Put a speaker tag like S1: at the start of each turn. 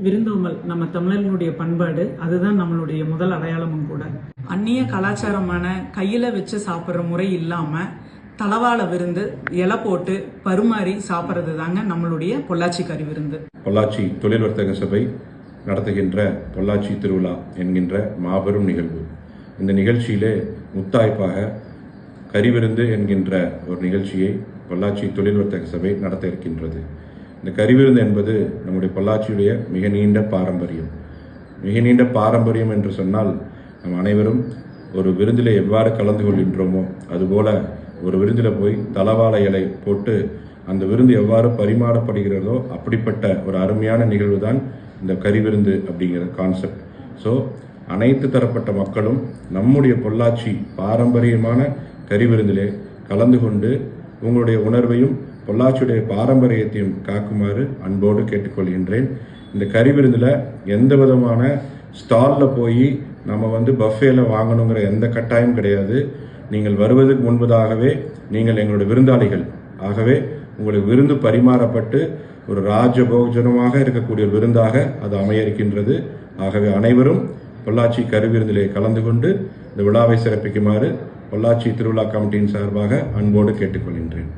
S1: விருந்தோம்பல் நம்ம தமிழர்களுடைய பண்பாடு, அதுதான் நம்மளுடைய முதல் அடையாளமும் கூட. அந்நிய கலாச்சாரமான கையில வச்சு சாப்பிட்ற முறை இல்லாம தலவாழ விருந்து, இலை போட்டு பருமாறி சாப்பிட்றது தாங்க நம்மளுடைய பொள்ளாச்சி கறி விருந்து.
S2: பொள்ளாச்சி தொழில் வர்த்தக சபை நடத்துகின்ற பொள்ளாச்சி திருவிழா என்கின்ற மாபெரும் நிகழ்வு. இந்த நிகழ்ச்சியிலே முத்தாய்ப்பாக கறிவிருந்து என்கின்ற ஒரு நிகழ்ச்சியை பொள்ளாச்சி தொழில் வர்த்தக சபை நடத்த இருக்கின்றது. இந்த கறிவிருந்து என்பது நம்முடைய பொள்ளாச்சியுடைய மிக நீண்ட பாரம்பரியம். மிக நீண்ட பாரம்பரியம் என்று சொன்னால், நம் அனைவரும் ஒரு விருந்தில் எவ்வாறு கலந்து கொள்கின்றோமோ அதுபோல ஒரு விருந்தில் போய் தலவாழை இலை போட்டு அந்த விருந்து எவ்வாறு பரிமாறப்படுகிறதோ அப்படிப்பட்ட ஒரு அருமையான நிகழ்வு தான் இந்த கறிவிருந்து அப்படிங்கிற கான்செப்ட். ஸோ அனைத்து தரப்பட்ட மக்களும் நம்முடைய பொள்ளாச்சி பாரம்பரியமான கறிவிருந்திலே கலந்து கொண்டு உங்களுடைய உணர்வையும் பொள்ளாச்சியுடைய பாரம்பரியத்தையும் காக்குமாறு அன்போடு கேட்டுக்கொள்கின்றேன். இந்த கறிவிருந்தில் எந்த விதமான ஸ்டாலில் போய் நம்ம பஃபேல வாங்கணுங்கிற எந்த கட்டாயம் கிடையாது. நீங்கள் வருவதற்கு முன்பதாகவே நீங்கள் எங்களுடைய விருந்தாளிகள். ஆகவே உங்களுக்கு விருந்து பரிமாறப்பட்டு ஒரு ராஜபோஜனமாக இருக்கக்கூடிய ஒரு விருந்தாக அது அமைய இருக்கின்றது. ஆகவே அனைவரும் பொள்ளாச்சி கறிவிருந்திலே கலந்து கொண்டு இந்த விழாவை சிறப்பிக்குமாறு பொள்ளாச்சி திருவிழா கமிட்டியின் சார்பாக அன்போடு கேட்டுக்கொள்கின்றேன்.